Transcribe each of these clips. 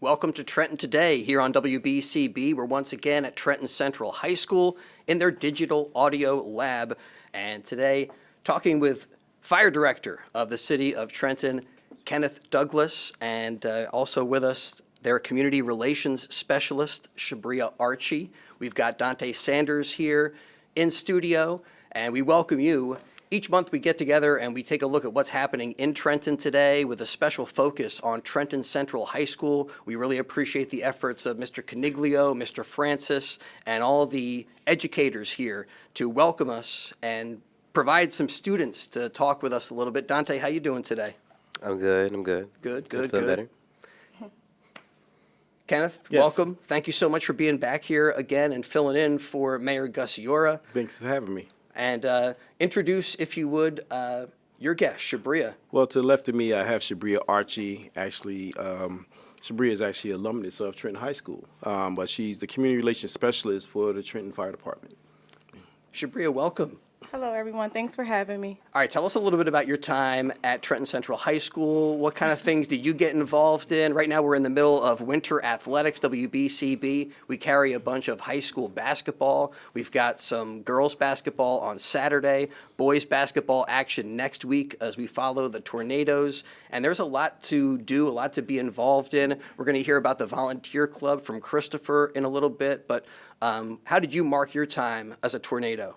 Welcome to Trenton Today here on WBCB. We're once again at Trenton Central High School in their digital audio lab. And today, talking with Fire Director of the City of Trenton, Kenneth Douglas, and also with us, their Community Relations Specialist, Shabria Archie. We've got Dante Sanders here in studio, and we welcome you. Each month we get together and we take a look at what's happening in Trenton today with a special focus on Trenton Central High School. We really appreciate the efforts of Mr. Caniglio, Mr. Francis, and all the educators here to welcome us and provide some students to talk with us a little bit. Dante, how you doing today? I'm good. Good. Feeling better. Kenneth, Yes. welcome. Thank you so much for being back here again and filling in for Mayor Gus Iora. Thanks for having me. And introduce, if you would, your guest, Shabria. Well, to the left of me, I have Shabria Archie. Actually, Shabria is actually alumnus of Trenton High School, but she's the Community Relations Specialist for the Trenton Fire Department. Shabria, welcome. Hello, everyone. Thanks for having me. All right, tell us a little bit about your time at Trenton Central High School. What kind of things did you get involved in? Right now we're in the middle of winter athletics, WBCB. We carry a bunch of high school basketball. We've got some girls basketball on Saturday, boys basketball action next week as we follow the tornadoes. And there's a lot to do, a lot to be involved in. We're going to hear about the volunteer club from Christopher in a little bit. But how did you mark your time as a tornado?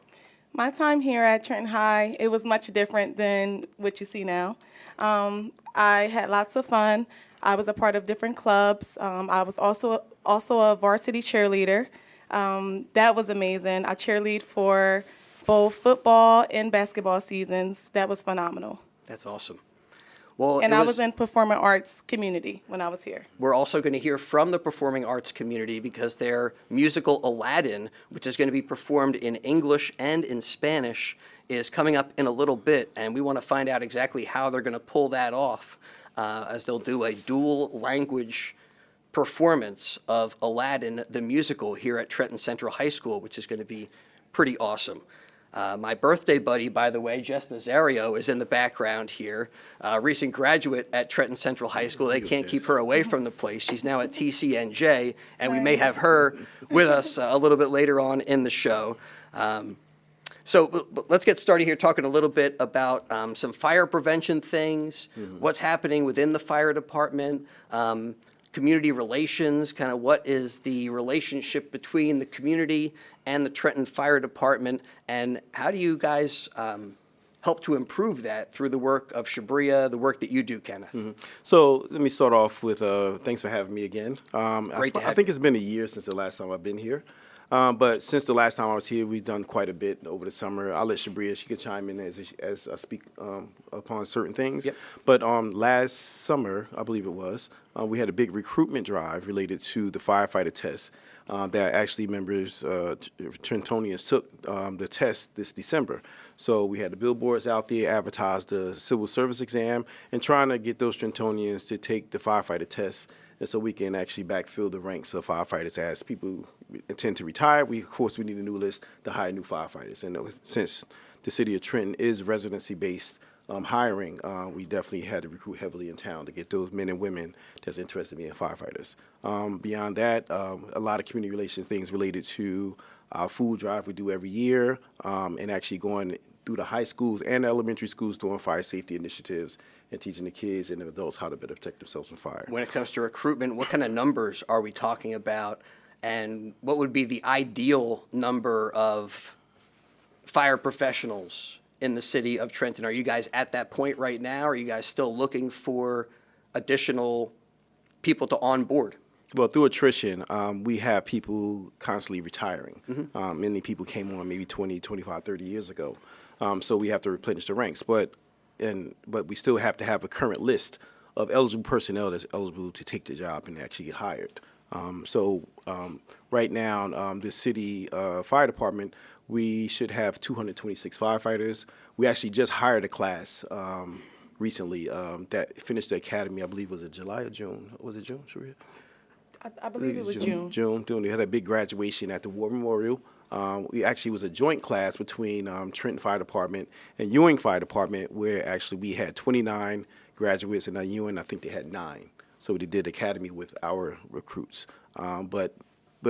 My time here at Trenton High, it was much different than what you see now. I had lots of fun. I was a part of different clubs. I was also a varsity cheerleader. That was amazing. I cheerlead for both football and basketball seasons. That was phenomenal. That's awesome. Well, And I was in performing arts community when I was here. We're also going to hear from the performing arts community because their musical Aladdin, which is going to be performed in English and in Spanish, is coming up in a little bit, and we want to find out exactly how they're going to pull that off as they'll do a dual language performance of Aladdin, the musical, here at Trenton Central High School, which is going to be pretty awesome. My birthday buddy, by the way, Jess Nazario, is in the background here. Recent graduate at Trenton Central High School. They can't keep her away from the place. She's now at TCNJ, and we may have her with us a little bit later on in the show. So let's get started here talking a little bit about some fire prevention things, what's happening within the fire department, community relations, kind of what is the relationship between the community and the Trenton Fire Department, and how do you guys help to improve that through the work of Shabria, the work that you do, Kenneth? So let me start off with thanks for having me again. Great to have I think it's been a year since the last time I've been here. But since the last time I was here, we've done quite a bit over the summer. I'll let Shabria, she can chime in as I speak upon certain things. Yep. But last summer, I believe it was, we had a big recruitment drive related to the firefighter test that actually members, Trentonians took the test this December. So we had the billboards out there, advertised the civil service exam, and trying to get those Trentonians to take the firefighter test, and so we can actually backfill the ranks of firefighters as people intend to retire. Of course, we need a new list to hire new firefighters. And since the city of Trenton is residency-based hiring, we definitely had to recruit heavily in town to get those men and women that's interested in being firefighters. Beyond that, a lot of community relations things related to our food drive we do every year, and actually going through the high schools and elementary schools doing fire safety initiatives and teaching the kids and the adults how to better protect themselves from fire. When it comes to recruitment, what kind of numbers are we talking about, and what would be the ideal number of fire professionals in the city of Trenton? Are you guys at that point right now? Are you guys still looking for additional people to onboard? Well, through attrition, we have people constantly retiring. Many people came on maybe 20, 25, 30 years ago. So we have to replenish the ranks. But we still have to have a current list of eligible personnel that's eligible to take the job and actually get hired. Right now, the city fire department, we should have 226 firefighters. We actually just hired a class recently that finished the academy. I believe was it July or June? Was it June, Sharia? I believe it was June. June. They had a big graduation at the War Memorial. We actually was a joint class between Trenton Fire Department and Ewing Fire Department, where actually we had 29 graduates, and at UN, I think they had 9. So they did academy with our recruits. But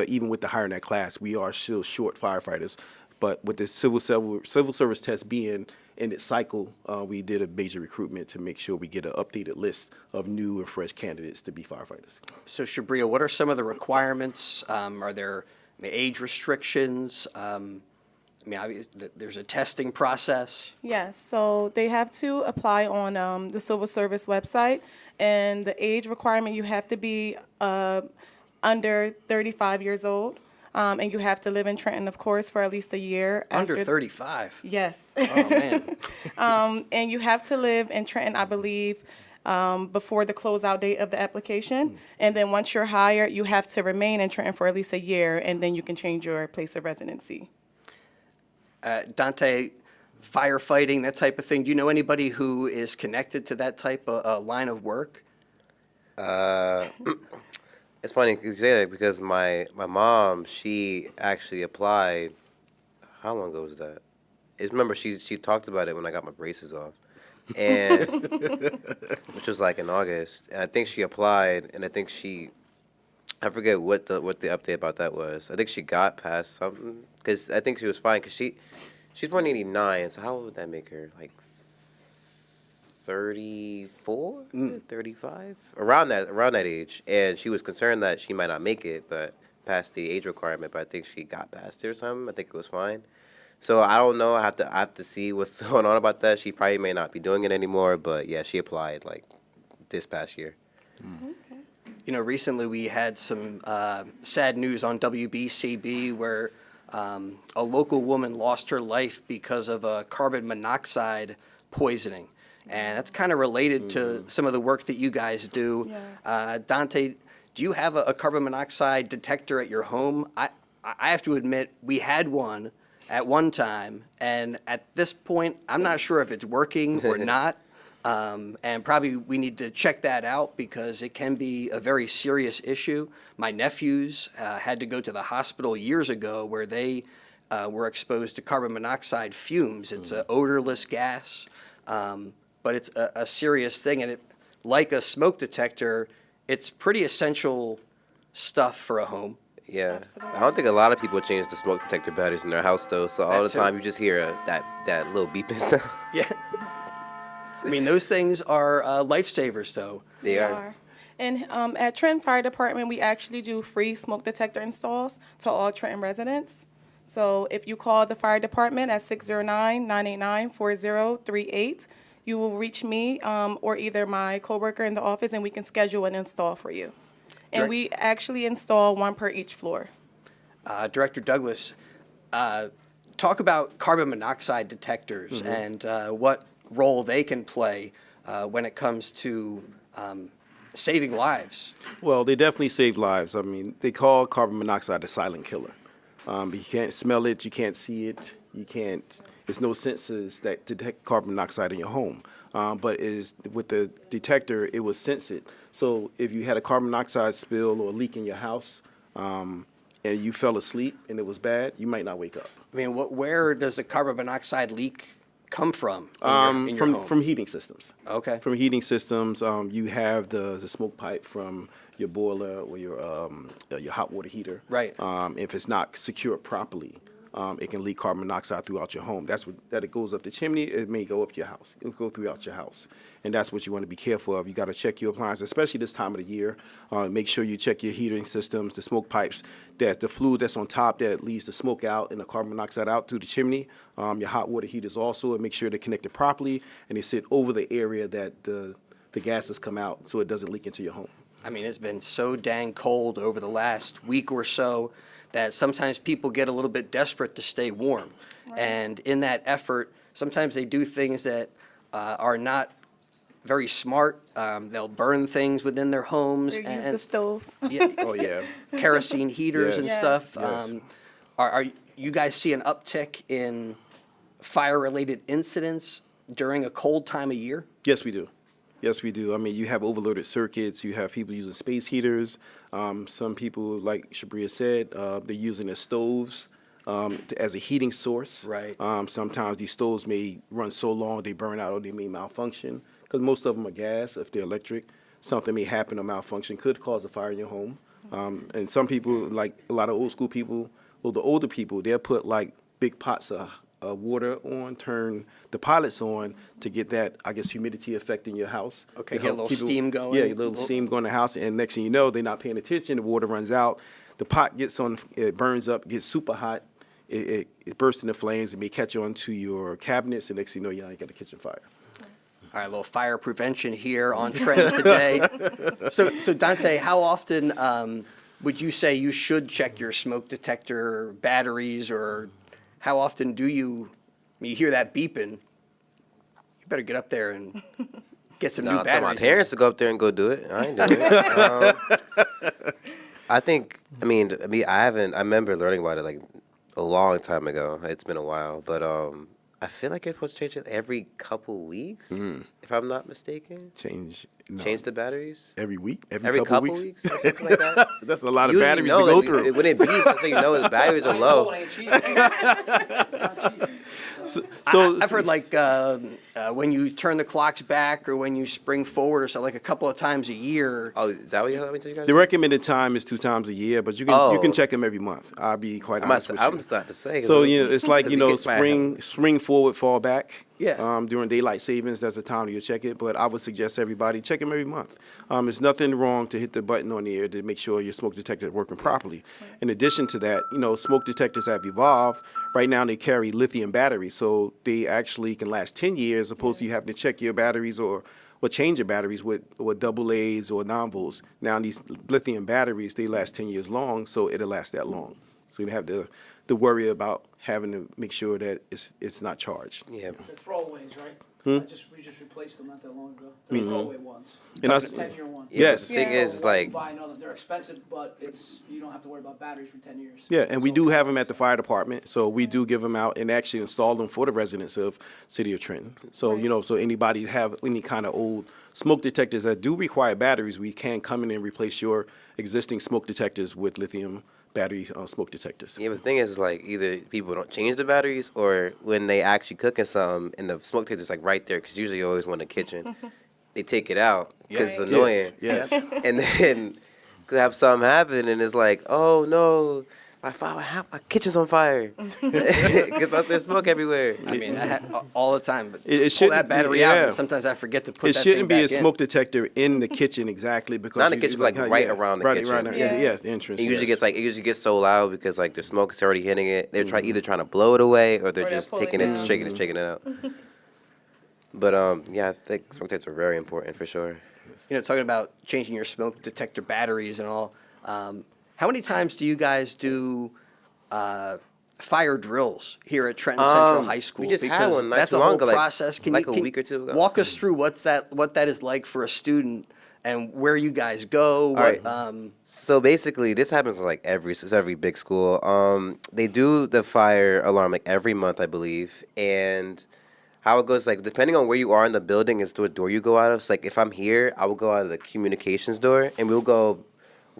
even with the hiring that class, we are still short firefighters. But with the civil service test being in its cycle, we did a major recruitment to make sure we get an updated list of new and fresh candidates to be firefighters. So Shabria, what are some of the requirements? Are there age restrictions? There's a testing process. Yes, so they have to apply on the civil service website, and the age requirement, you have to be under 35 years old, and you have to live in Trenton, of course, for at least a year. Under after- 35? Yes. Oh, man. And you have to live in Trenton, I believe, before the closeout date of the application. And then once you're hired, you have to remain in Trenton for at least a year, and then you can change your place of residency. Dante, firefighting, that type of thing. Do you know anybody who is connected to that type of line of work? It's funny you say that because my mom, she actually applied. How long ago was that? Remember, she talked about it when I got my braces off, and which was like in August. And I think she applied, and I forget what the update about that was. I think she got past something because I think she was fine because she's born in '89. So how old would that make her? Like 34, 35, around that age. And she was concerned that she might not make it, but past the age requirement. But I think she got past it or something. I think it was fine. So I don't know. I have to see what's going on about that. She probably may not be doing it anymore. But yeah, she applied like this past year. Okay. You know, recently we had some sad news on WBCB where a local woman lost her life because of a carbon monoxide poisoning. And that's kind of related to some of the work that you guys do. Yes. Dante, do you have a carbon monoxide detector at your home? I have to admit, we had one at one time, and at this point, I'm not sure if it's working or not. And probably we need to check that out because it can be a very serious issue. My nephews had to go to the hospital years ago where they were exposed to carbon monoxide fumes. It's an odorless gas, but it's a serious thing. And like a smoke detector, it's pretty essential stuff for a home. Yeah, Absolutely. I don't think a lot of people change the smoke detector batteries in their house though. So all That the too. time you just hear that little beeping sound. Yeah. I mean, those things are lifesavers, though. They are. And at Trenton Fire Department, we actually do free smoke detector installs to all Trenton residents. So if you call the fire department at 609-989-4038, you will reach me or either my coworker in the office, and we can schedule an install for you. And Direct- we actually install one per each floor. Director Douglas, talk about carbon monoxide detectors and what role they can play when it comes to saving lives. Well, they definitely save lives. I mean, they call carbon monoxide a silent killer. You can't smell it, you can't see it, there's no sensors that detect carbon monoxide in your home. But with the detector, it will sense it. So if you had a carbon monoxide spill or leak in your house, and you fell asleep and it was bad, you might not wake up. I mean, where does the carbon monoxide leak come from in your home? From heating systems. Okay. From heating systems, you have the smoke pipe from your boiler or your hot water heater. Right. If it's not secured properly, it can leak carbon monoxide throughout your home. That it goes up the chimney. It may go up your house. It'll go throughout your house, and that's what you want to be careful of. You got to check your appliances, especially this time of the year. Make sure you check your heating systems, the smoke pipes, that the fluid that's on top that leads the smoke out and the carbon monoxide out through the chimney. Your hot water heaters also, and make sure they're connected properly and they sit over the area that the gases come out, so it doesn't leak into your home. I mean, it's been so dang cold over the last week or so that sometimes people get a little bit desperate to stay warm. Right. And in that effort, sometimes they do things that are not very smart. They'll burn things within their homes. They use the stove. Yeah, Oh yeah. kerosene heaters and Yes. stuff. Yes. Are you guys see an uptick in fire-related incidents during a cold time of year? Yes, we do. Yes, we do. I mean, you have overloaded circuits. You have people using space heaters. Some people, like Shabria said, they're using their stoves as a heating source. Right. Sometimes these stoves may run so long they burn out or they may malfunction because most of them are gas. If they're electric, something may happen or malfunction could cause a fire in your home. And some people, like a lot of old school people, or the older people, they'll put like big pots of water on, turn the pilots on to get that, I guess, humidity effect in your house. Okay, to get a help little steam going. Yeah, a little steam going in the house, and next thing you know, they're not paying attention. The water runs out. The pot gets on, it burns up, gets super hot. It bursts into flames. It may catch on to your cabinets, and next thing you know, you got a kitchen fire. All right, a little fire prevention here on Trenton today. So Dante, how often would you say you should check your smoke detector batteries, or how often do you, when you hear that beeping, you better get up there and get some new No, I tell my batteries. parents to go up there and go do it. I ain't doing it. I think, I remember learning about it like a long time ago. It's been a while, but I feel like you're supposed to change it every couple weeks, if I'm not mistaken. Change The batteries every week, every couple weeks or something like that. That's a lot of Usually batteries know, to go like, through. When it beeps, that's how you know the batteries are low. I've heard like when you turn the clocks back or when you spring forward or so, like a couple of times a year. Oh, is that what you got? The recommended time is 2 times a year, but you can Oh. check them every month. I'll be quite I'm honest with you. starting to say. So it's like Does it get spring forward, fall back. Yeah. During daylight savings, that's the time you check it. But I would suggest everybody check them every month. There's nothing wrong to hit the button on the air to make sure your smoke detector is working properly. In addition to that, smoke detectors have evolved. Right now they carry lithium batteries, so they actually can last 10 years, opposed to you having to check your batteries or change your batteries with double A's or non-volts. Now these lithium batteries, they last 10 years long, so it'll last that long. So you don't have to worry about having to make sure that it's not charged. Yeah. They're throwaways, right? We just replaced them not that long ago. They're throwaway ones. And Like I- a 10-year one. Yes. The thing is, So why like, you buy another? They're expensive, but you don't have to worry about batteries for 10 years. Yeah, and we So- do have them at the fire department, so we do give them out and actually install them for the residents of City of Trenton. So, so anybody have any kind of old smoke detectors that do require batteries, we can come in and replace your existing smoke detectors with lithium battery smoke detectors. yeah, but the thing is, like, either people don't change the batteries, or when they actually cooking something and the smoke detector's like right there, because usually you always want the kitchen, they take it out because it's annoying. Yes. And then could have something happen, and it's like, oh no, my kitchen's on fire. Because there's smoke everywhere. I mean, all the time. But It pull shouldn't that battery be- out, yeah. and sometimes I forget to put It that thing shouldn't be a back in. smoke detector in the kitchen exactly because Not in the you- kitchen, but, like, right around the kitchen. Right, yes, the entrance. It usually yes. gets so loud because like the smoke is already hitting it. They're either trying to blow it away, or they're Or they're just pulling taking it it, out. shaking it out. But I think smoke detectors are very important for sure. Talking about changing your smoke detector batteries and all. How many times do you guys do fire drills here at Trenton Central High School? we just had Because one not that's too a long whole ago, like- process. Can like you a week or two ago. walk us through what that is like for a student and where you guys go? right. So basically, this happens like every big school. They do the fire alarm like every month, I believe, and how it goes, like, depending on where you are in the building is the door you go out of. So, like, if I'm here, I will go out of the communications door, and we'll go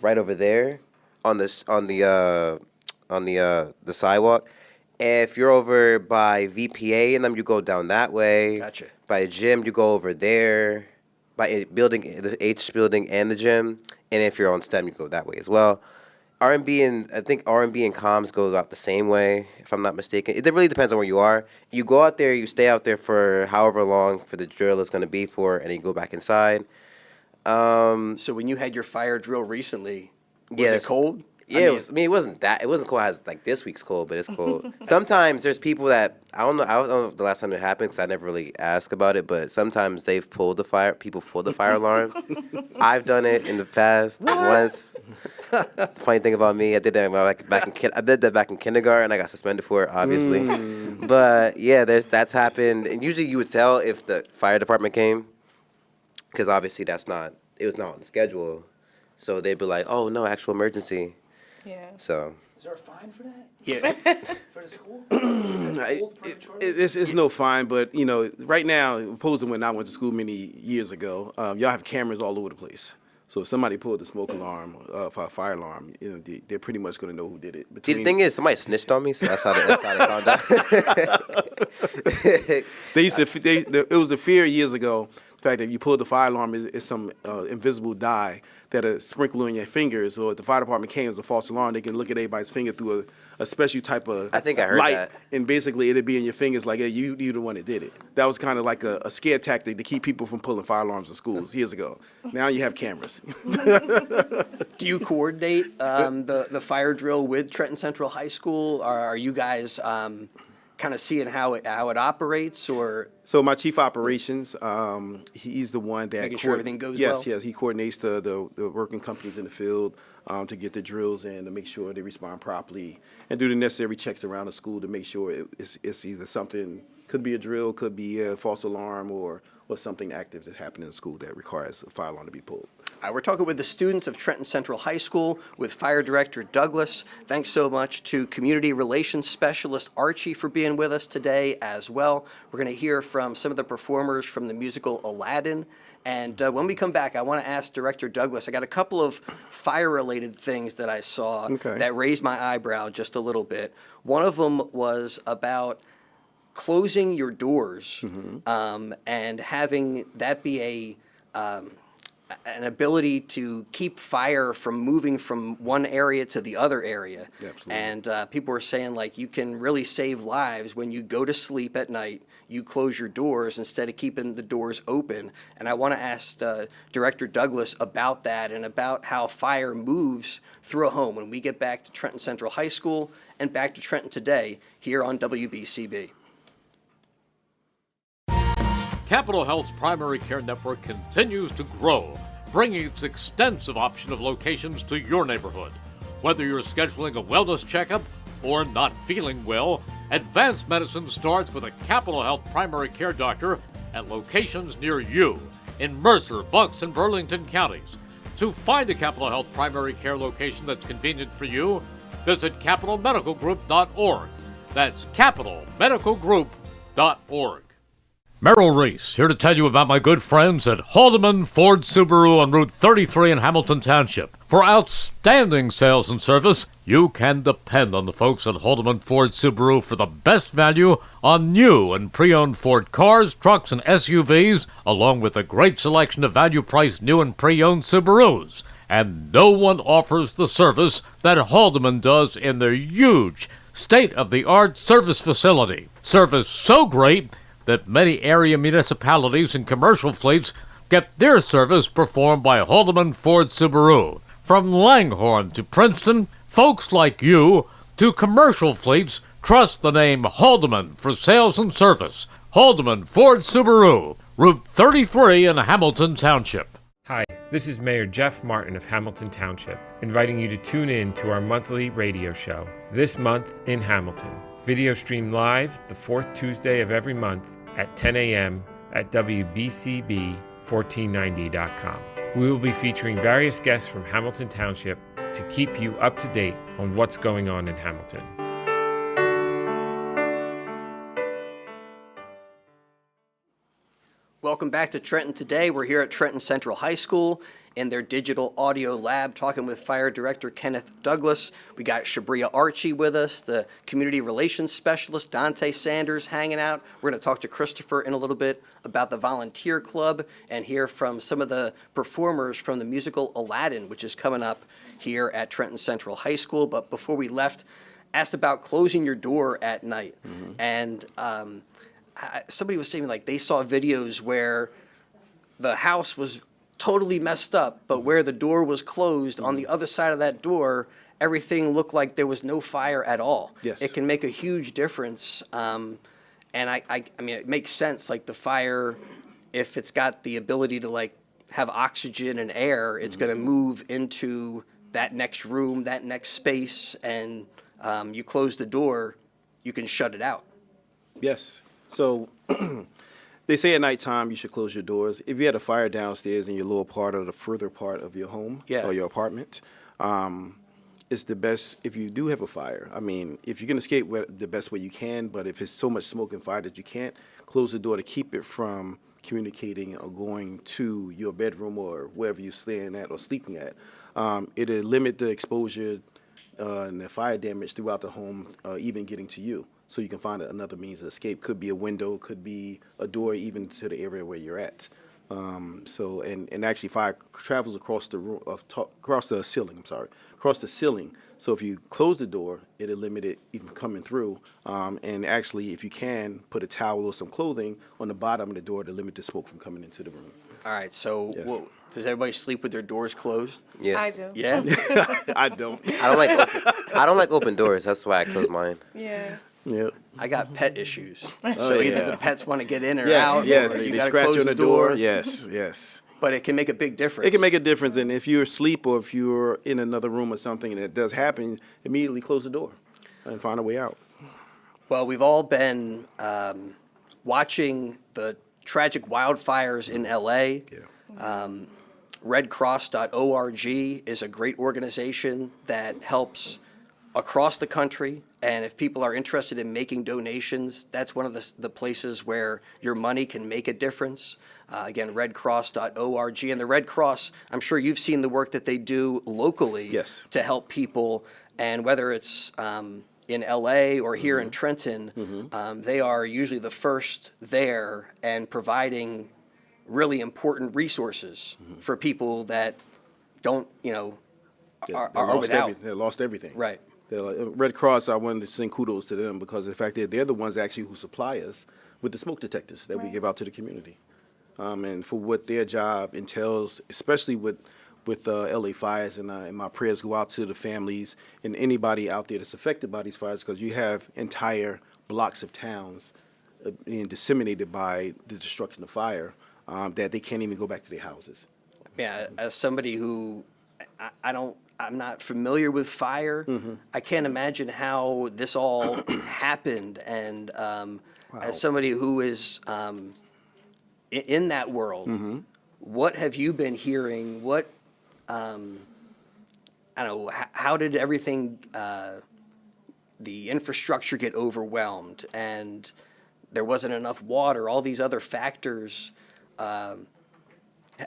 right over there on the sidewalk. And if you're over by VPA and them, you go down that way. Gotcha. By a gym, you go over there. By a building, the H building and the gym. And if you're on STEM, you go that way as well. R&B and comms go out the same way, if I'm not mistaken. It really depends on where you are. You go out there, you stay out there for however long for the drill is going to be for, and then you go back inside. So when you had your fire drill recently, was it Yes. cold? Yeah, it wasn't cold as like this week's cold, but it's cold. Sometimes there's people that I don't know the last time it happened because I never really asked about it, but sometimes people pulled the fire alarm. I've done it in the past once. The funny thing about me, I did that back in kindergarten. I got suspended for it, obviously. But yeah, that's happened, and usually you would tell if the fire department came, because obviously it was not on the schedule. So they'd be like, "Oh no, actual emergency." Yeah. So Is there a fine for that? Yeah. For the school? It's no fine, but right now, opposed to when I went to school many years ago, y'all have cameras all over the place. So if somebody pulled the smoke alarm, fire alarm, they're pretty much going to know who did it. see, the thing is, somebody snitched on me, so that's how they found out. They used to. It was a fear years ago The fact that if you pull the fire alarm, is some invisible dye that is sprinkled on your fingers, or if the fire department came as a false alarm, they can look at everybody's finger through a special type of I think I heard light, that. and basically it'd be in your fingers like, hey, you the one that did it. That was kind of like a scare tactic to keep people from pulling fire alarms in schools years ago. Now you have cameras. Do you coordinate the fire drill with Trenton Central High School? Or are you guys kind of seeing how it operates, or? So my chief operations, he's the one that Making sure everything goes well? Yes, he coordinates the working companies in the field to get the drills in, to make sure they respond properly, and do the necessary checks around the school to make sure it's either something, could be a drill, could be a false alarm, or something active that happened in the school that requires a fire alarm to be pulled. We're talking with the students of Trenton Central High School with Fire Director Douglas. Thanks so much to Community Relations Specialist Archie for being with us today as well. We're going to hear from some of the performers from the musical Aladdin. And when we come back, I want to ask Director Douglas, I got a couple of fire-related things that I saw that raised my eyebrow just a little bit. One of them was about closing your doors and having that be an ability to keep fire from moving from one area to the other area. Absolutely. And people were saying, like, you can really save lives when you go to sleep at night, you close your doors instead of keeping the doors open. And I want to ask Director Douglas about that and about how fire moves through a home when we get back to Trenton Central High School and back to Trenton today here on WBCB. Capital Health's primary care network continues to grow, bringing its extensive option of locations to your neighborhood. Whether you're scheduling a wellness checkup or not feeling well, advanced medicine starts with a Capital Health primary care doctor at locations near you in Mercer, Bucks, and Burlington counties. To find a Capital Health primary care location that's convenient for you, visit capitalmedicalgroup.org. That's capitalmedicalgroup.org. Merrill Reese, here to tell you about my good friends at Haldeman Ford Subaru on Route 33 in Hamilton Township. For outstanding sales and service, you can depend on the folks at Haldeman Ford Subaru for the best value on new and pre-owned Ford cars, trucks, and SUVs, along with a great selection of value-priced new and pre-owned Subarus. And no one offers the service that Haldeman does in their huge, state-of-the-art service facility. Service so great that many area municipalities and commercial fleets get their service performed by Haldeman Ford Subaru. From Langhorne to Princeton, folks like you to commercial fleets trust the name Haldeman for sales and service. Haldeman Ford Subaru, Route 33 in Hamilton Township. Hi, this is Mayor Jeff Martin of Hamilton Township, inviting you to tune in to our monthly radio show, This Month in Hamilton. Video stream live the fourth Tuesday of every month at 10 a.m. at WBCB1490.com. We will be featuring various guests from Hamilton Township to keep you up to date on what's going on in Hamilton. Welcome back to Trenton Today. We're here at Trenton Central High School in their digital audio lab talking with Fire Director Kenneth Douglas. We got Shabria Archie with us, the Community Relations Specialist Dante Sanders hanging out. We're going to talk to Christopher in a little bit about the Volunteer Club and hear from some of the performers from the musical Aladdin, which is coming up here at Trenton Central High School. But before we left, asked about closing your door at night. And somebody was saying, like, they saw videos where the house was totally messed up, but where the door was closed, on the other side of that door, everything looked like there was no fire at all. Yes. It can make a huge difference. And I mean, it makes sense, like the fire, if it's got the ability to like have oxygen and air, it's going to move into that next room, that next space, and you close the door, you can shut it out. Yes. So they say at nighttime you should close your doors. If you had a fire downstairs in your lower part or the further part of your home or your apartment, it's the best if you do have a fire. I mean, if you can escape the best way you can, but if it's so much smoke and fire that you can't, close the door to keep it from communicating or going to your bedroom or wherever you're staying at or sleeping at. It'll limit the exposure and the fire damage throughout the home, even getting to you. So you can find another means of escape. Could be a window, could be a door, even to the area where you're at. So and actually fire travels across the room across the ceiling. I'm sorry, across the ceiling. So if you close the door, it'll limit it even coming through. And actually, if you can, put a towel or some clothing on the bottom of the door to limit the smoke from coming into the room. All right, so Yes. does everybody sleep with their doors closed? Yes. I do. Yeah? I don't. I don't like open doors. That's why I close mine. Yeah. Yeah. I got pet issues. So either yeah. the pets want to get in or Yes, out, yes. or you They got to scratch close you on the the door. Yes, yes. But it can make a big difference. It can make a difference, and if you're asleep or if you're in another room or something and it does happen, immediately close the door and find a way out. Well, we've all been watching the tragic wildfires in LA. Yeah. Redcross.org is a great organization that helps across the country. And if people are interested in making donations, that's one of the places where your money can make a difference. Again, redcross.org. And the Red Cross, I'm sure you've seen the work that they do locally Yes. to help people. And whether it's in LA or here in Trenton, they are usually the first there and providing really important resources for people that don't, are without. They lost everything. Right. They're like, Red Cross, I wanted to send kudos to them because of the fact that they're the ones actually who supply us with the smoke detectors that we Right. give out to the community. And for what their job entails, especially with LA fires, and my prayers go out to the families and anybody out there that's affected by these fires, because you have entire blocks of towns being disseminated by the destruction of fire that they can't even go back to their houses. Yeah, as somebody who I'm not familiar with fire, I can't imagine how this all happened. And as somebody who is in that world, what have you been hearing? What, I don't know, how did everything, the infrastructure get overwhelmed and there wasn't enough water, all these other factors? I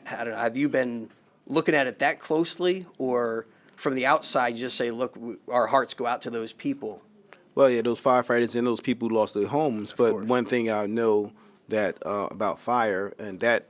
don't know, have you been looking at it that closely, or from the outside, you just say, look, our hearts go out to those people? Well, yeah, those firefighters and those people who lost their homes. But course. one thing I know that about fire and that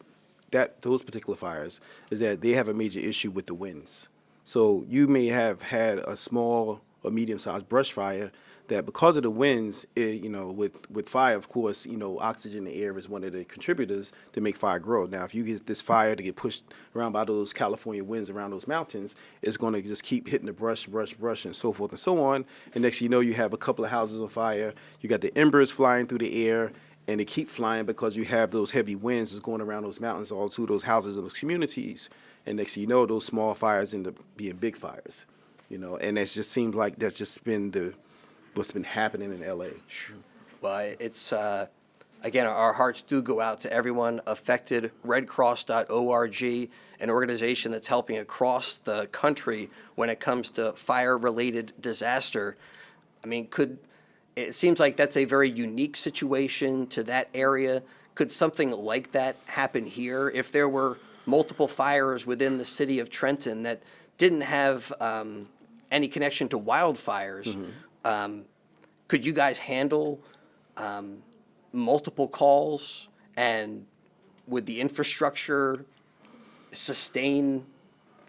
those particular fires is that they have a major issue with the winds. So you may have had a small or medium-sized brush fire that because of the winds, with fire, of course, oxygen in the air is one of the contributors to make fire grow. Now, if you get this fire to get pushed around by those California winds around those mountains, it's going to just keep hitting the brush, and so forth and so on. And next thing you know, you have a couple of houses on fire. You got the embers flying through the air, and they keep flying because you have those heavy winds that's going around those mountains all through those houses and those communities. And next thing you know, those small fires end up being big fires. And it just seems like that's just been what's been happening in LA. Well, it's, again, our hearts do go out to everyone affected. Redcross.org, an organization that's helping across the country when it comes to fire-related disaster. I mean, it seems like that's a very unique situation to that area. Could something like that happen here? If there were multiple fires within the city of Trenton that didn't have any connection to wildfires, could you guys handle multiple calls, and would the infrastructure sustain?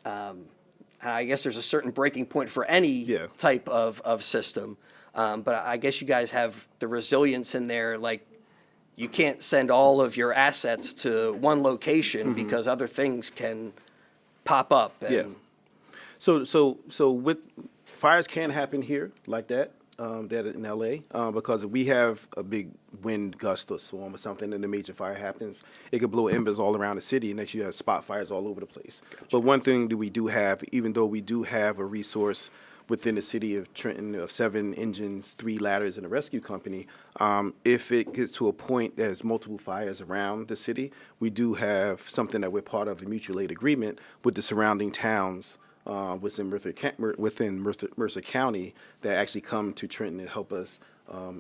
I guess there's a certain breaking point for any type of system, but I guess you guys have the resilience in there. Like, you can't send all of your assets to one location because other things can pop up. And So with fires can happen here like that. That in LA, because if we have a big wind gust or storm or something and a major fire happens, it could blow embers all around the city, and next you have spot fires all over the place. Gotcha. But one thing that we do have, even though we do have a resource within the city of Trenton of 7 engines, 3 ladders, and a rescue company, if it gets to a point that there's multiple fires around the city, we do have something that we're part of, a mutual aid agreement with the surrounding towns within Mercer County that actually come to Trenton and help us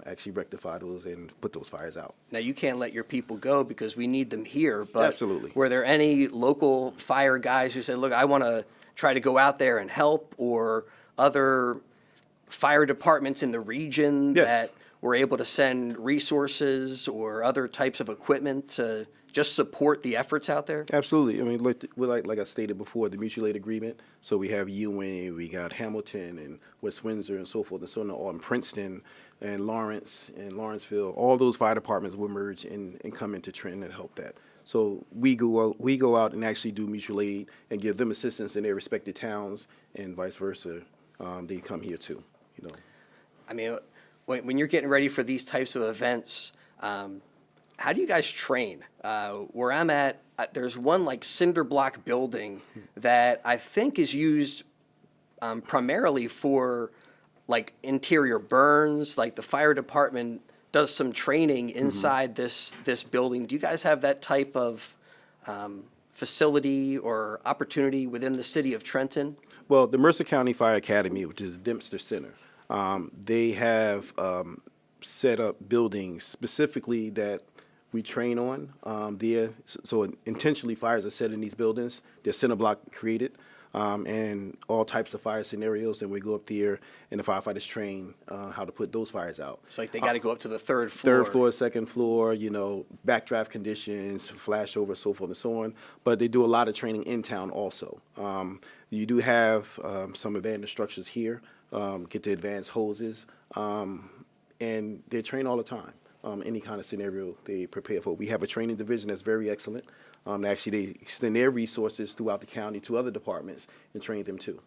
actually rectify those and put those fires out. now, you can't let your people go because we need them here, but Absolutely. were there any local fire guys who said, look, I want to try to go out there and help, or other fire departments in the region Yes. that were able to send resources or other types of equipment to just support the efforts out there? Absolutely. I mean, like I stated before, the mutual aid agreement. So we have Ewing, we got Hamilton and West Windsor and so forth and so on, all in Princeton and Lawrence and Lawrenceville. All those fire departments will merge and come into Trenton and help that. So we go out and actually do mutual aid and give them assistance in their respective towns, and vice versa. They come here too. You know. I mean, when you're getting ready for these types of events, how do you guys train? Where I'm at, there's one like cinder block building that I think is used primarily for like interior burns. Like the fire department does some training inside this building. Do you guys have that type of facility or opportunity within the city of Trenton? Well, the Mercer County Fire Academy, which is the Dempster Center, they have set up buildings specifically that we train on there. So intentionally fires are set in these buildings. They're center block created, and all types of fire scenarios. And we go up there and the firefighters train how to put those fires out. So like they got to go up to the third floor. Third floor, second floor, you know, backdraft conditions, flashover, so forth and so on. But they do a lot of training in town also. You do have some advanced instructors here, get the advanced hoses, and they train all the time. Any kind of scenario they prepare for. We have a training division that's very excellent. Actually, they extend their resources throughout the county to other departments and train them too.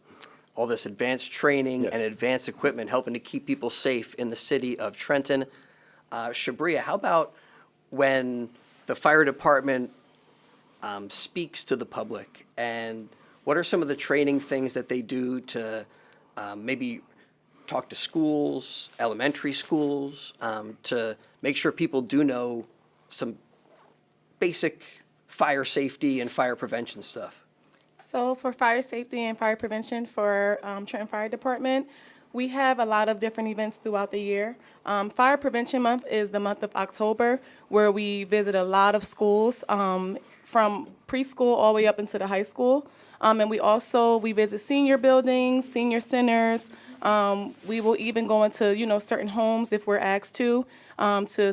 All this advanced training Yes. and advanced equipment helping to keep people safe in the city of Trenton. Shabria, how about when the fire department speaks to the public, and what are some of the training things that they do to maybe talk to schools, elementary schools, to make sure people do know some basic fire safety and fire prevention stuff? So for fire safety and fire prevention for Trenton Fire Department, we have a lot of different events throughout the year. Fire Prevention Month is the month of October, where we visit a lot of schools from preschool all the way up into the high school. And we visit senior buildings, senior centers. We will even go into, certain homes if we're asked to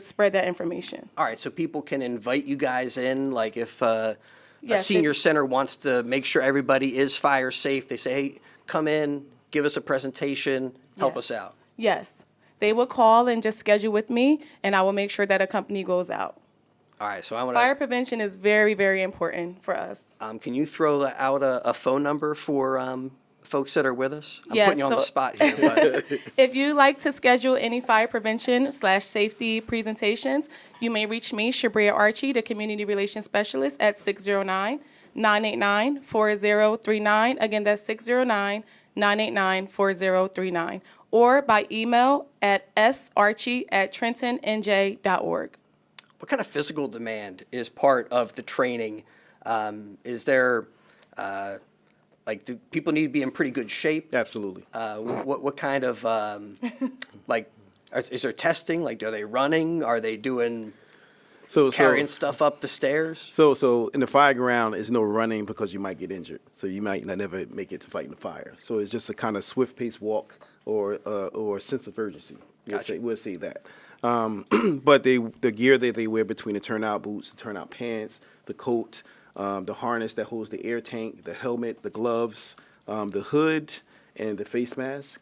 spread that information. All right, so people can invite you guys in, like if a Yes, senior center wants to make sure everybody is fire safe, they say, hey, come in, give us a presentation, help Yes. us out. Yes, they will call and just schedule with me, and I will make sure that a company goes out. All right, so I want Fire to, prevention is very, very important for us. can you throw out a phone number for folks that are with us? I'm Yes, putting you on the so- spot here, but If you'd like to schedule any fire prevention/safety presentations, you may reach me, Shabria Archie, the Community Relations Specialist, at 609-989-4039. Again, that's 609-989-4039. Or by email at sarchie@trentonnj.org. what kind of physical demand is part of the training? Is there, do people need to be in pretty good shape? Absolutely. What kind of, is there testing? Like, are they running? Are they doing carrying stuff up the stairs? So in the fire ground, there's no running because you might get injured. So you might not never make it to fighting the fire. So it's just a kind of swift paced walk or a sense of urgency. Gotcha. We'll say that. But the gear that they wear between the turnout boots, the turnout pants, the coat, the harness that holds the air tank, the helmet, the gloves, the hood, and the face mask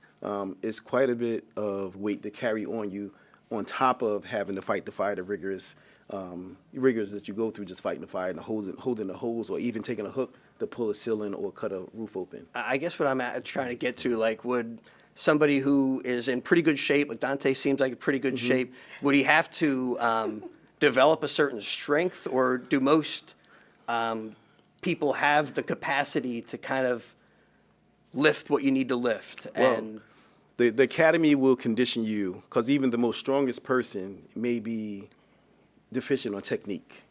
is quite a bit of weight to carry on you, on top of having to fight the fire, the rigors that you go through just fighting the fire and holding the hose, or even taking a hook to pull a ceiling or cut a roof open. I guess what I'm trying to get to, would somebody who is in pretty good shape, like Dante seems like in pretty good shape, would he have to develop a certain strength, or do most people have the capacity to kind of lift what you need to lift? And The academy will condition you, because even the most strongest person may be deficient on technique,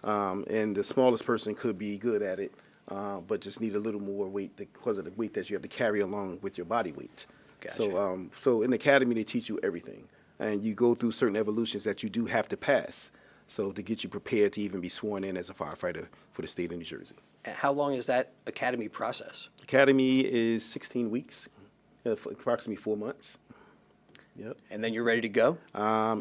and the smallest person could be good at it, but just need a little more weight because of the weight that you have to carry along with your body weight. Gotcha. So in the academy they teach you everything, and you go through certain evolutions that you do have to pass, so to get you prepared to even be sworn in as a firefighter for the state of New Jersey. how long is that academy process? Academy is 16 weeks, for approximately 4 months. Yep. And then you're ready to go?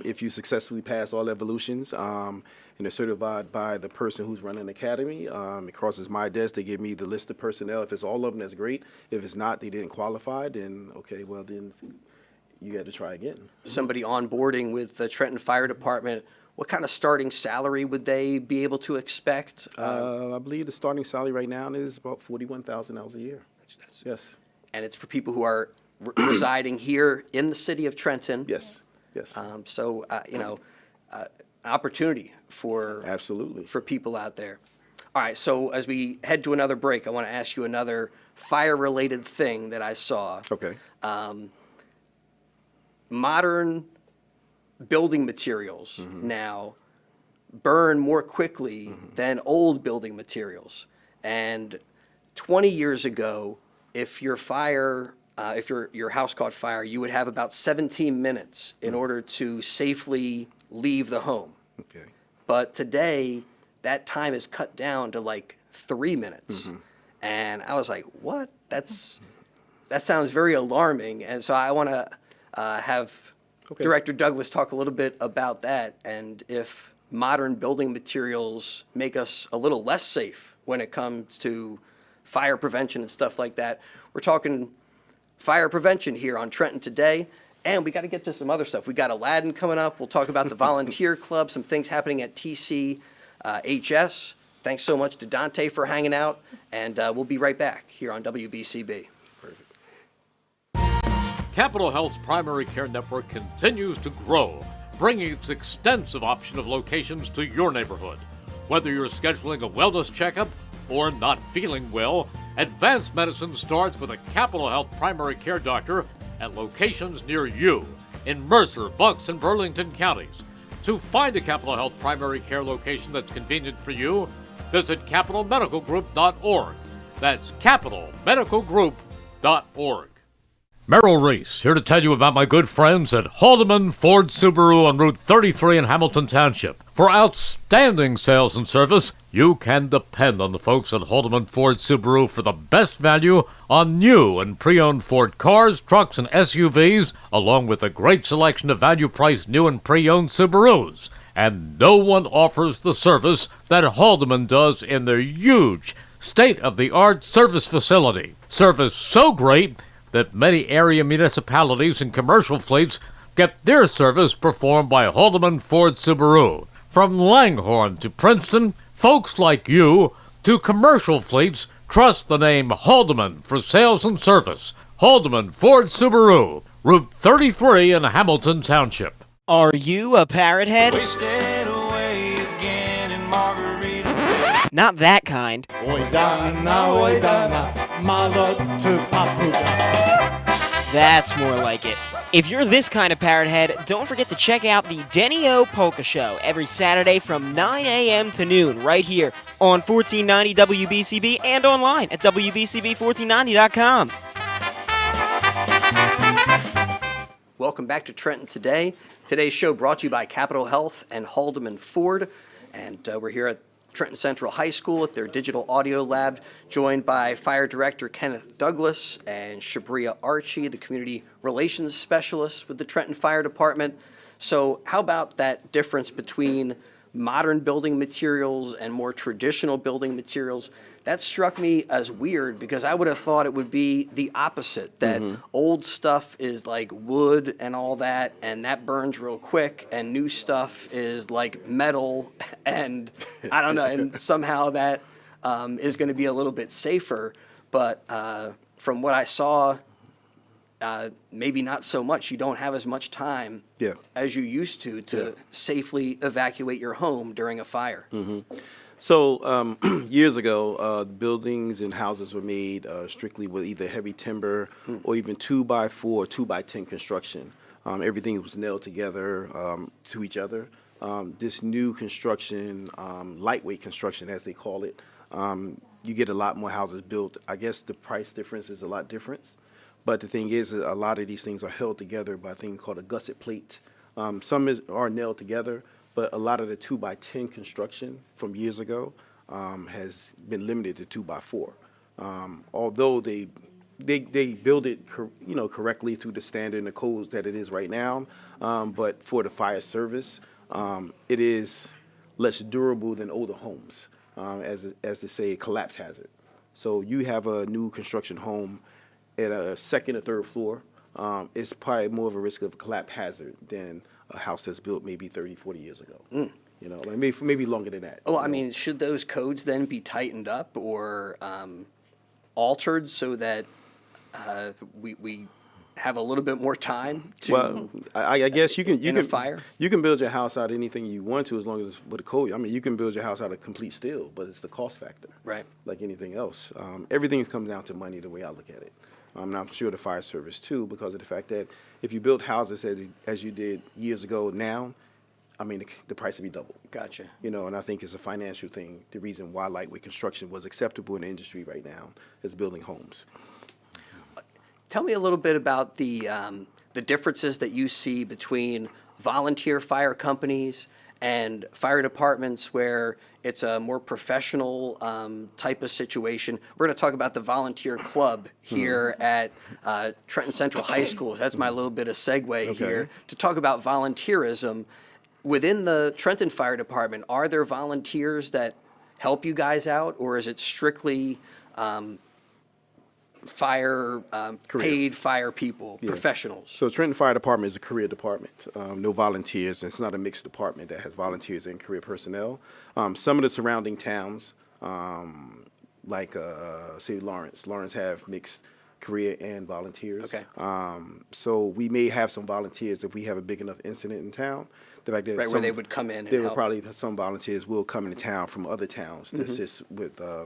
If you successfully pass all evolutions, and and they're certified by the person who's running the academy. It crosses my desk. They give me the list of personnel. If it's all of them, that's great. If it's not, they didn't qualify, then okay, well then you got to try again. Somebody onboarding with the Trenton Fire Department, what kind of starting salary would they be able to expect? I believe the starting salary right now is about $41,000 a year. Yes. And it's for people who are residing here in the city of Trenton. Yes. Yes. So, an opportunity for Absolutely. for people out there. All right, so as we head to another break, I want to ask you another fire-related thing that I saw. Okay. Modern building materials now burn more quickly than old building materials. And 20 years ago, if your house caught fire, you would have about 17 minutes in order to safely leave the home. Okay. But today, that time is cut down to like 3 minutes. And I was like, what? That sounds very alarming. And so I want to have Okay. Director Douglas talk a little bit about that, and if modern building materials make us a little less safe when it comes to fire prevention and stuff like that. We're talking fire prevention here on Trenton Today, and we got to get to some other stuff. We got Aladdin coming up. We'll talk about the volunteer club, some things happening at TCHS. Thanks so much to Dante for hanging out, and we'll be right back here on WBCB. Capital Health's primary care network continues to grow, bringing its extensive option of locations to your neighborhood. Whether you're scheduling a wellness checkup or not feeling well, advanced medicine starts with a Capital Health primary care doctor at locations near you in Mercer, Bucks, and Burlington counties. To find a Capital Health primary care location that's convenient for you, visit capitalmedicalgroup.org. That's capitalmedicalgroup.org. Merrill Reese, here to tell you about my good friends at Haldeman Ford Subaru on Route 33 in Hamilton Township. For outstanding sales and service, you can depend on the folks at Haldeman Ford Subaru for the best value on new and pre-owned Ford cars, trucks, and SUVs, along with a great selection of value-priced new and pre-owned Subarus. And no one offers the service that Haldeman does in their huge, state-of-the-art service facility. Service so great that many area municipalities and commercial fleets get their service performed by Haldeman Ford Subaru. From Langhorne to Princeton, folks like you to commercial fleets trust the name Haldeman for sales and service. Haldeman Ford Subaru, Route 33 in Hamilton Township. Are you a parrot head? Wasted away again in Margarita. Not that kind. That's more like it. If you're this kind of parrot head, don't forget to check out the Denny O Polka Show every Saturday from 9 a.m. to noon right here on 1490 WBCB and online at WBCB1490.com. Welcome back to Trenton Today. Today's show brought to you by Capital Health and Haldeman Ford. And we're here at Trenton Central High School at their digital audio lab, joined by Fire Director Kenneth Douglas and Shabria Archie, the community relations specialist with the Trenton Fire Department. So how about that difference between modern building materials and more traditional building materials? That struck me as weird because I would have thought it would be the opposite, that old stuff is like wood and all that, and that burns real quick, and new stuff is like metal, and I don't know, and somehow that is going to be a little bit safer. But from what I saw, maybe not so much. You don't have as much time as you used to safely evacuate your home during a fire. So years ago, buildings and houses were made strictly with either heavy timber or even 2x4, 2x10 construction. Everything was nailed together to each other. This new construction, lightweight construction as they call it, you get a lot more houses built. I guess the price difference is a lot different. But the thing is, a lot of these things are held together by a thing called a gusset plate. Some are nailed together, but a lot of the 2x10 construction from years ago has been limited to 2x4. Although they build it, correctly through the standard and the codes that it is right now, but for the fire service, it is less durable than older homes, as they say, collapse hazard. So you have a new construction home at a second or third floor, it's probably more of a risk of collapse hazard than a house that's built maybe 30, 40 years ago. You know, like maybe longer than that. Well, you I know. mean, should those codes then be tightened up or altered so that we have a little bit more time to Well, I guess you in a fire? You can build your house out of anything you want to as long as it's with a code. I mean, you can build your house out of complete steel, but it's the cost factor, Right. like anything else. Everything comes down to money the way I look at it. And I'm sure the fire service too, because of the fact that if you build houses as you did years ago now, I mean, the price would be double. Gotcha. You know, and I think it's a financial thing. The reason why lightweight construction was acceptable in the industry right now is building homes. Tell me a little bit about the differences that you see between volunteer fire companies and fire departments where it's a more professional type of situation. We're going to talk about the volunteer club here at Trenton Central High School. That's my little bit of segue here to talk about volunteerism. Within the Trenton Fire Department, are there volunteers that help you guys out, or is it strictly paid fire people, professionals? So Trenton Fire Department is a career department. No volunteers. It's not a mixed department that has volunteers and career personnel. Some of the surrounding towns, like say Lawrence have mixed career and volunteers. Okay. So we may have some volunteers if we have a big enough incident in town. The fact that Right, where they would come in and there help. would probably some volunteers will come into town from other towns to assist with the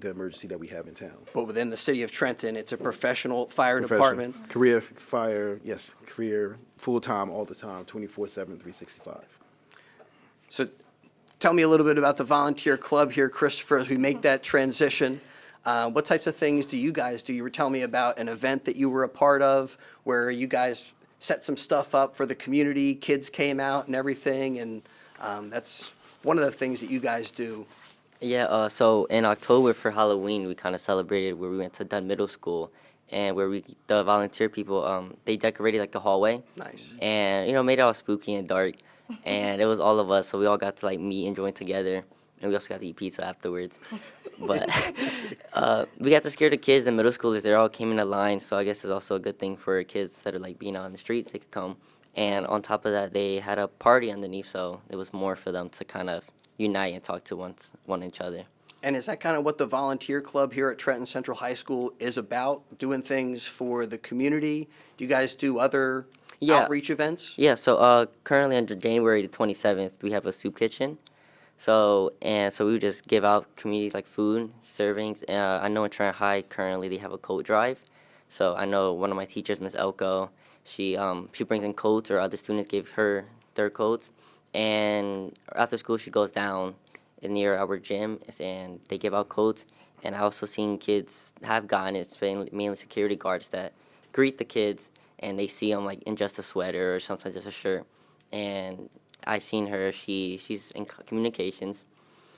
emergency that we have in town. But within the city of Trenton, it's a professional fire department. Career fire, yes, career, full-time, all the time, 24/7, 365. So tell me a little bit about the volunteer club here, Christopher, as we make that transition. What types of things do you guys do? You were telling me about an event that you were a part of where you guys set some stuff up for the community, kids came out and everything, and that's one of the things that you guys do. Yeah, so in October for Halloween, we kind of celebrated where we went to Dunn Middle School, and where the volunteer people, they decorated like the hallway. Nice. And, you know, made it all spooky and dark. And it was all of us, so we all got to like meet and join together. And we also got to eat pizza afterwards. But we got to scare the kids, the middle schoolers. They all came in a line, so I guess it's also a good thing for kids that are like being out on the streets. They could come. And on top of that, they had a party underneath, so it was more for them to kind of unite and talk to one each other. And is that kind of what the volunteer club here at Trenton Central High School is about, doing things for the community? Do you guys do other outreach events? Yeah, so currently on January the 27th, we have a soup kitchen. So we just give out community like food, servings. I know in Trenton High currently they have a coat drive. So I know one of my teachers, Miss Elko, she brings in coats, or other students give her their coats. And after school, she goes down near our gym, and they give out coats. And I also seen kids have gotten it, mainly security guards that greet the kids, and they see them like in just a sweater or sometimes just a shirt. And I seen her. She's in communications.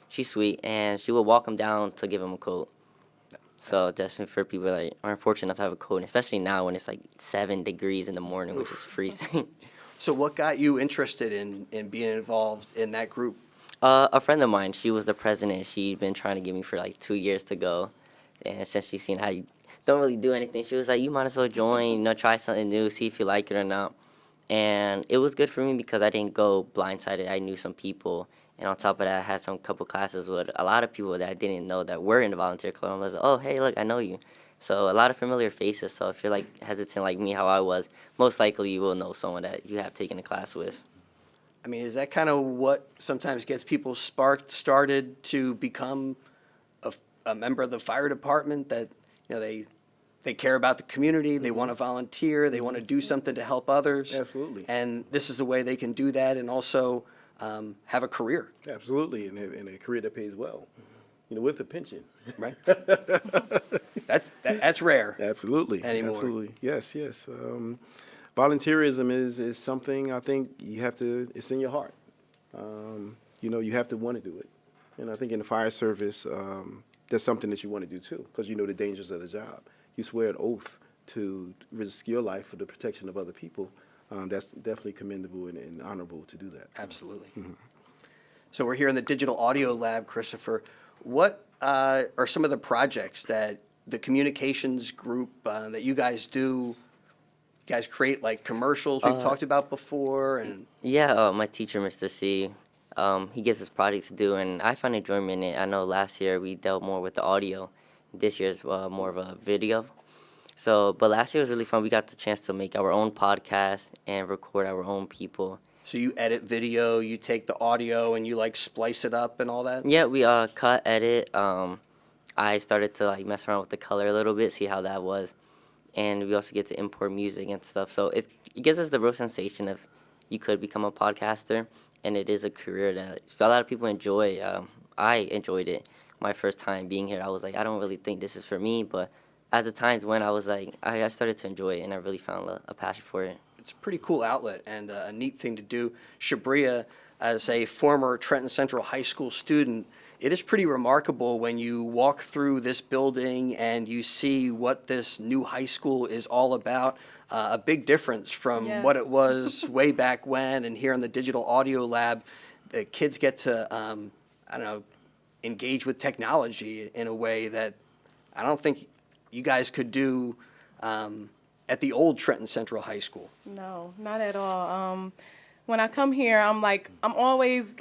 She's sweet, and she will walk them down to give them a coat. So definitely for people that are fortunate enough to have a coat, and especially now when it's like 7 degrees in the morning, which is freezing. So what got you interested in being involved in that group? A friend of mine, she was the president. She'd been trying to get me for like 2 years to go. And since she's seen how you don't really do anything, she was like, you might as well join, you know, try something new, see if you like it or not. And it was good for me because I didn't go blindsided. I knew some people. And on top of that, I had some couple classes with a lot of people that I didn't know that were in the volunteer club. I was like, oh, hey, look, I know you. So a lot of familiar faces. So if you're like hesitant like me, how I was, most likely you will know someone that you have taken a class with. I mean, is that kind of what sometimes gets people started to become a member of the fire department, that, you know, they care about the community, they want to volunteer, they want to do something to help others. Absolutely. And this is a way they can do that and also have a career. Absolutely, and a career that pays well, you know, with a pension. Right. That's rare. Absolutely. Anymore. Absolutely. Yes. Volunteerism is something I think you have to, it's in your heart. You know, you have to want to do it. And I think in the fire service, that's something that you want to do too, because you know the dangers of the job. You swear an oath to risk your life for the protection of other people. That's definitely commendable and honorable to do that. Absolutely. So we're here in the Digital Audio Lab, Christopher. What are some of the projects that the communications group that you guys do? You guys create like commercials we've talked about before, and Yeah, my teacher, Mr. C, he gives us projects to do, and I find enjoyment in it. I know last year we dealt more with the audio. This year's more of a video. So, but last year was really fun. We got the chance to make our own podcast and record our own people. so you edit video, you take the audio, and you like splice it up and all that. Yeah, we cut, edit. I started to like mess around with the color a little bit, see how that was, and we also get to import music and stuff. So it gives us the real sensation of you could become a podcaster, and it is a career that a lot of people enjoy. I enjoyed it. My first time being here, I was like, I don't really think this is for me, but as the times went, I was like, I started to enjoy it, and I really found a passion for it. It's a pretty cool outlet and a neat thing to do. Shabria, as a former Trenton Central High School student, it is pretty remarkable when you walk through this building and you see what this new high school is all about. A big difference from what it was way back when, and here in the Digital Audio Lab, the kids get to, I don't know, engage with technology in a way that I don't think you guys could do at the old Trenton Central High School. No, not at all. When I come here, I'm always,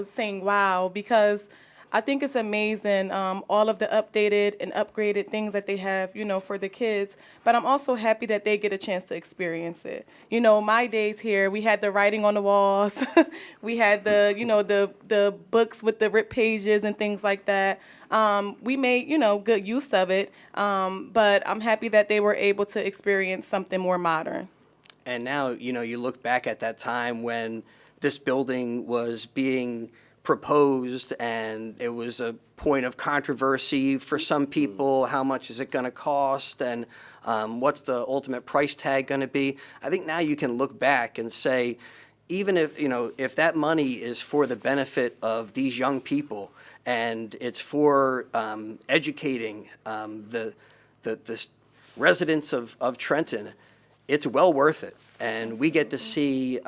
saying wow, because I think it's amazing, all of the updated and upgraded things that they have, for the kids. But I'm also happy that they get a chance to experience it. My days here, we had the writing on the walls. We had the books with the ripped pages and things like that. We made, good use of it. But I'm happy that they were able to experience something more modern. And now, you look back at that time when this building was being proposed and it was a point of controversy for some people. How much is it going to cost, and what's the ultimate price tag going to be? I think now you can look back and say, even if that money is for the benefit of these young people and it's for educating the residents of Trenton, it's well worth it. And we get to see,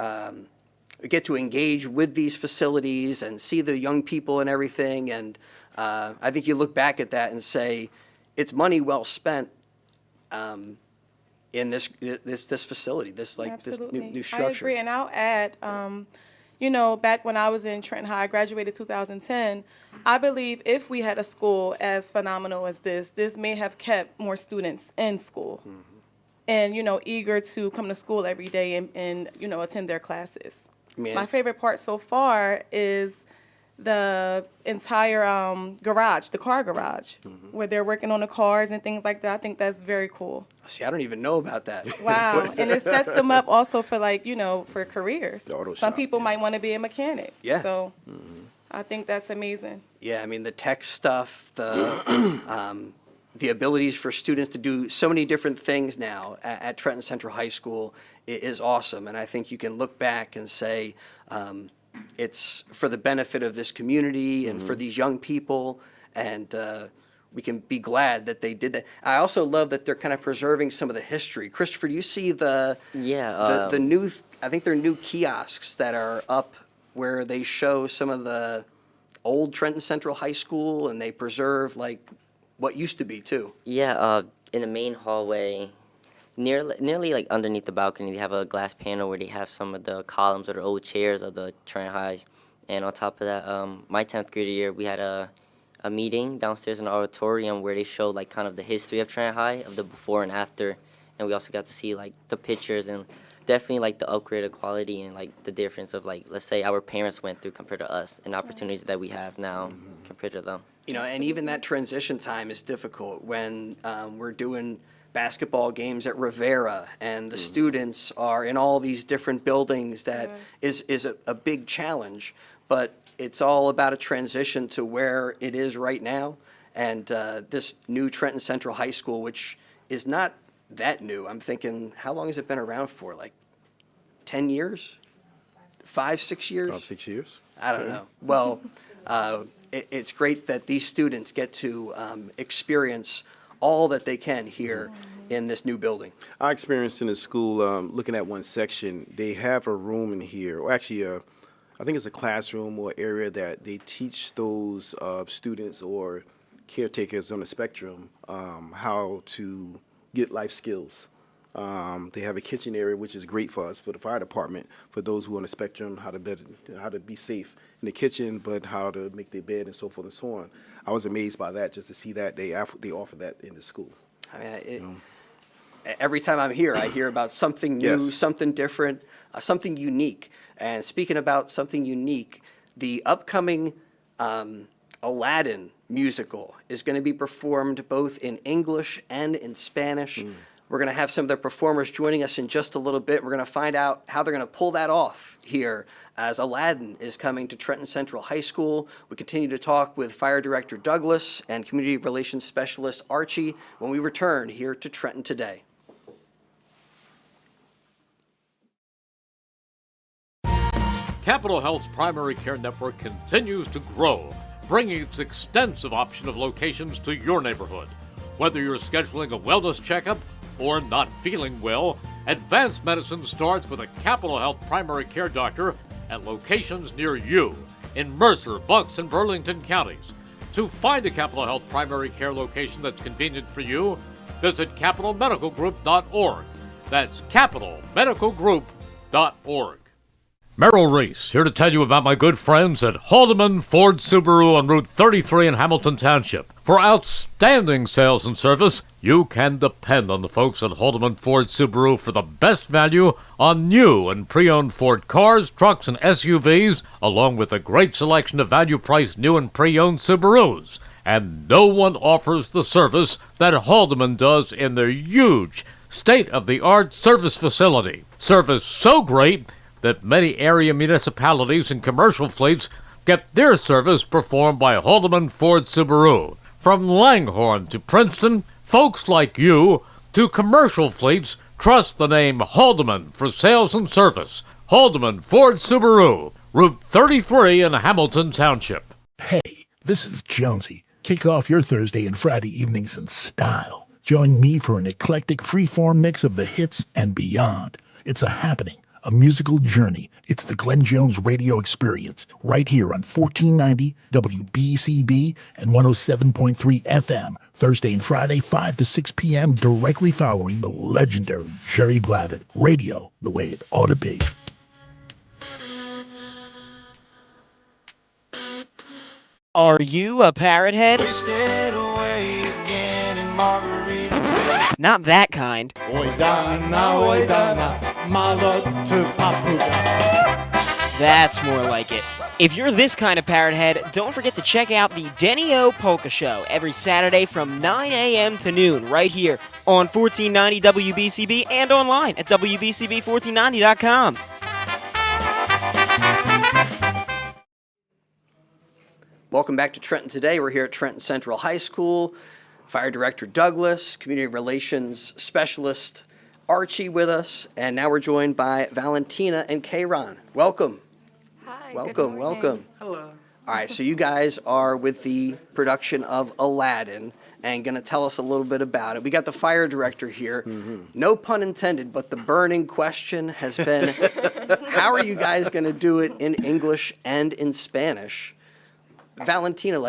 get to engage with these facilities and see the young people and everything. And I think you look back at that and say, it's money well spent in this facility, this new structure. I agree, and I'll add, back when I was in Trenton High, I graduated 2010. I believe if we had a school as phenomenal as this may have kept more students in school. Mm-hmm. And, eager to come to school every day and attend their classes. My favorite part so far is the entire garage, the car garage, where they're working on the cars and things like that. I think that's very cool. See, I don't even know about that. Wow. And it sets them up also for, for careers. The auto Some shop, people might want to be a mechanic. Yeah. So I think that's amazing. Yeah, I mean, the tech stuff, the abilities for students to do so many different things now at Trenton Central High School is awesome. And I think you can look back and say it's for the benefit of this community and for these young people, and we can be glad that they did that. I also love that they're kind of preserving some of the history. Christopher, do you see the new, I think they're new kiosks that are up where they show some of the old Trenton Central High School, and they preserve what used to be too. Yeah, in the main hallway, nearly like underneath the balcony, they have a glass panel where they have some of the columns or the old chairs of the Trenton High. And on top of that, my 10th grade year, we had a meeting downstairs in the auditorium where they showed kind of the history of Trenton High, of the before and after. And we also got to see the pictures and definitely the upgraded quality and the difference of let's say our parents went through compared to us and opportunities that we have now compared to them. And even that transition time is difficult when we're doing basketball games at Rivera and the students are in all these different buildings. That is a big challenge, but it's all about a transition to where it is right now. And this new Trenton Central High School, which is not that new. I'm thinking, how long has it been around for? 10 years? 5, 6 years? 5, 6 years. I don't know. Well, it's great that these students get to experience all that they can here in this new building. I experienced in the school, looking at one section, they have a room in here, or actually I think it's a classroom or area that they teach those students or caretakers on the spectrum how to get life skills. They have a kitchen area, which is great for us, for the fire department, for those who are on the spectrum, how to be safe in the kitchen, but how to make their bed and so forth and so on. I was amazed by that, just to see that they offer that in the school. I mean, every time I'm here, I hear about something new, Yes. something different, something unique. And speaking about something unique, the upcoming Aladdin musical is going to be performed both in English and in Spanish. We're going to have some of the performers joining us in just a little bit. We're going to find out how they're going to pull that off here as Aladdin is coming to Trenton Central High School. We continue to talk with Fire Director Douglas and Community Relations Specialist Archie when we return here to Trenton Today. Capital Health's primary care network continues to grow, bringing its extensive option of locations to your neighborhood. Whether you're scheduling a wellness checkup or not feeling well, advanced medicine starts with a Capital Health primary care doctor at locations near you in Mercer, Bucks, and Burlington counties. To find a Capital Health primary care location that's convenient for you, visit capitalmedicalgroup.org. That's capitalmedicalgroup.org. Merrill Reese, here to tell you about my good friends at Haldeman Ford Subaru on Route 33 in Hamilton Township. For outstanding sales and service, you can depend on the folks at Haldeman Ford Subaru for the best value on new and pre-owned Ford cars, trucks, and SUVs, along with a great selection of value-priced new and pre-owned Subarus. And no one offers the service that Haldeman does in their huge, state-of-the-art service facility. Service so great that many area municipalities and commercial fleets get their service performed by Haldeman Ford Subaru. From Langhorne to Princeton, folks like you to commercial fleets trust the name Haldeman for sales and service. Haldeman Ford Subaru, Route 33 in Hamilton Township. Hey, this is Jonesy. Kick off your Thursday and Friday evenings in style. Join me for an eclectic freeform mix of the hits and beyond. It's a happening, a musical journey. It's the Glenn Jones radio experience right here on 1490 WBCB and 107.3 FM, Thursday and Friday, 5 to 6 p.m., directly following the legendary Jerry Blavitt. Radio the way it ought to be. Are you a parrot head? Wasted away again in Margarita. Not that kind. That's more like it. If you're this kind of parrot head, don't forget to check out the Denny-O Polka Show every Saturday from 9 a.m. to noon right here on 1490 WBCB and online at WBCB1490.com. Welcome back to Trenton Today. We're here at Trenton Central High School. Fire Director Douglas, Community Relations Specialist Archie with us, and now we're joined by Valentina and Kayron. Welcome. Hi. Welcome, welcome. Hello. All right, so you guys are with the production of Aladdin and going to tell us a little bit about it. We got the fire director here. No pun intended, but the burning question has been, how are you guys going to do it in English and in Spanish? Valentina,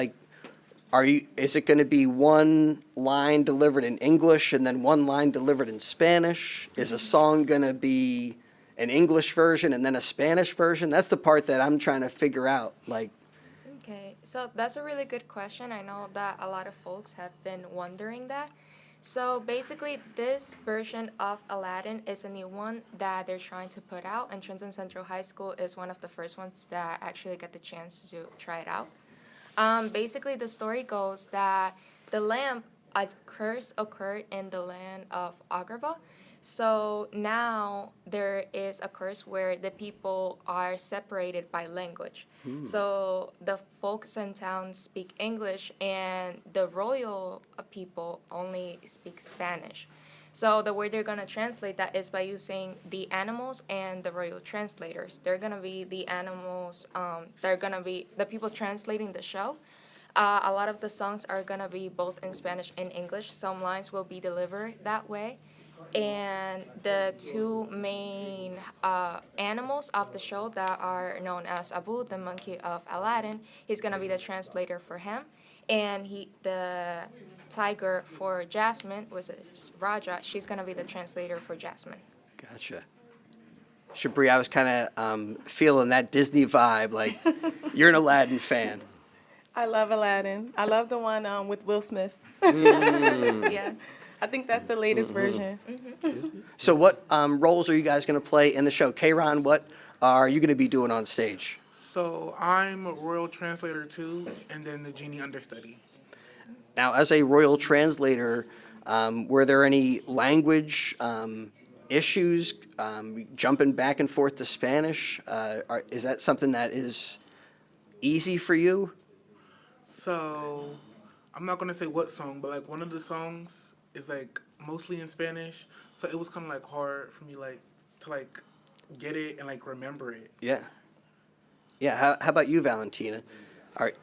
is it going to be one line delivered in English and then one line delivered in Spanish? Is a song going to be an English version and then a Spanish version? That's the part that I'm trying to figure out. Okay, so that's a really good question. I know that a lot of folks have been wondering that. So basically, this version of Aladdin is a new one that they're trying to put out, and Trenton Central High School is one of the first ones that actually get the chance to try it out. Basically, the story goes that a curse occurred in the land of Agrabah. So now there is a curse where the people are separated by language. So the folks in town speak English and the royal people only speak Spanish. So the way they're going to translate that is by using the animals and the royal translators. They're going to be the animals, they're going to be the people translating the show. A lot of the songs are going to be both in Spanish and English. Some lines will be delivered that way. And the two main animals of the show that are known as Abu, the monkey of Aladdin, he's gonna be the translator for him, and the tiger for Jasmine, which is Raja, she's gonna be the translator for Jasmine. Gotcha. Shabri, I was kind of feeling that Disney vibe, like you're an Aladdin fan. I love Aladdin. I love the one with Will Smith. Yes. I think that's the latest version. So what roles are you guys going to play in the show? Kayron, what are you going to be doing on stage? So I'm a royal translator too, and then the genie understudy. Now, as a royal translator, were there any language issues jumping back and forth to Spanish? Is that something that is easy for you? So I'm not gonna say what song, but like one of the songs is like mostly in Spanish, so it was kind of like hard for me like to like get it and like remember it. Yeah. Yeah. How about you, Valentina? Do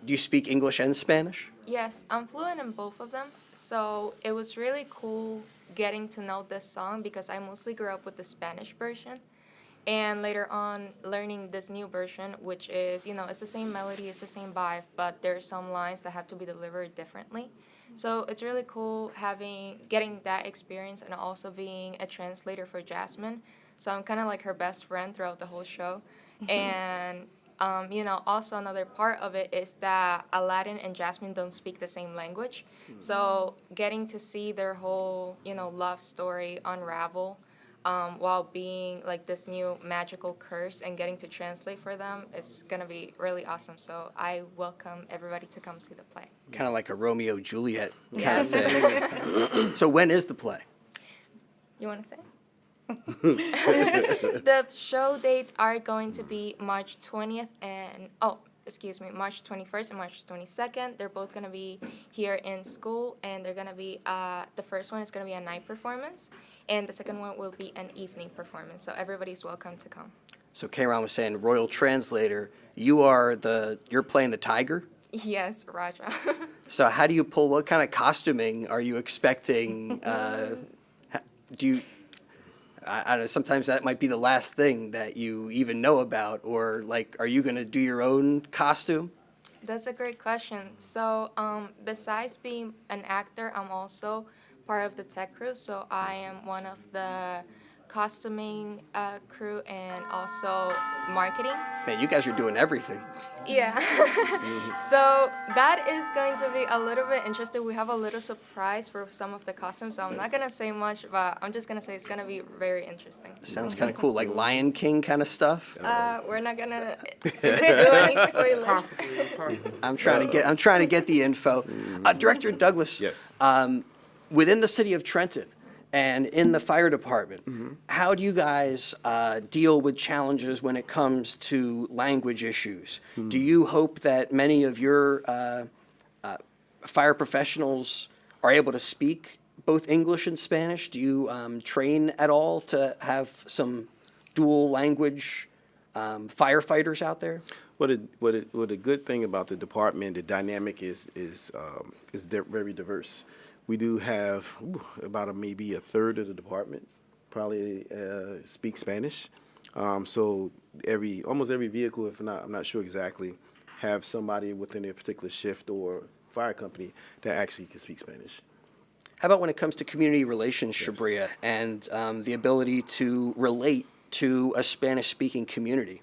you speak English and Spanish? Yes, I'm fluent in both of them. So it was really cool getting to know this song because I mostly grew up with the Spanish version. And later on, learning this new version, which is, it's the same melody, it's the same vibe, but there's some lines that have to be delivered differently. So it's really cool getting that experience and also being a translator for Jasmine. So I'm kind of like her best friend throughout the whole show. And also another part of it is that Aladdin and Jasmine don't speak the same language. So getting to see their whole, love story unravel while being like this new magical curse and getting to translate for them is going to be really awesome. So I welcome everybody to come see the play. Kind of like a Romeo Juliet kind Yes. of thing. So when is the play? You want to say? The show dates are going to be March 20th and, March 21st and March 22nd. They're both going to be here in school, and they're going to be, the first one is going to be a night performance, and the second one will be an evening performance. So everybody's welcome to come. So Kayron was saying, royal translator, you're playing the tiger? Yes, Raja. So how do you pull, what kind of costuming are you expecting? I don't know, sometimes that might be the last thing that you even know about, or like, are you going to do your own costume? That's a great question. So besides being an actor, I'm also part of the tech crew. So I am one of the costuming crew and also marketing. Man, you guys are doing everything. Yeah. So that is going to be a little bit interesting. We have a little surprise for some of the costumes, so I'm not going to say much, but I'm just going to say it's going to be very interesting. Sounds kind of cool, like Lion King kind of stuff. We're not going to do any spoilers. Possibly. I'm trying to get the info. Director Douglas. Yes. Within the city of Trenton and in the fire department, how do you guys deal with challenges when it comes to language issues? Do you hope that many of your fire professionals are able to speak both English and Spanish? Do you train at all to have some dual language firefighters out there? What a good thing about the department, the dynamic is very diverse. We do have about maybe a third of the department probably speak Spanish. So almost every vehicle, if not, I'm not sure exactly, have somebody within their particular shift or fire company that actually can speak Spanish. How about when it comes to community relations, Shabria, and the ability to relate to a Spanish-speaking community?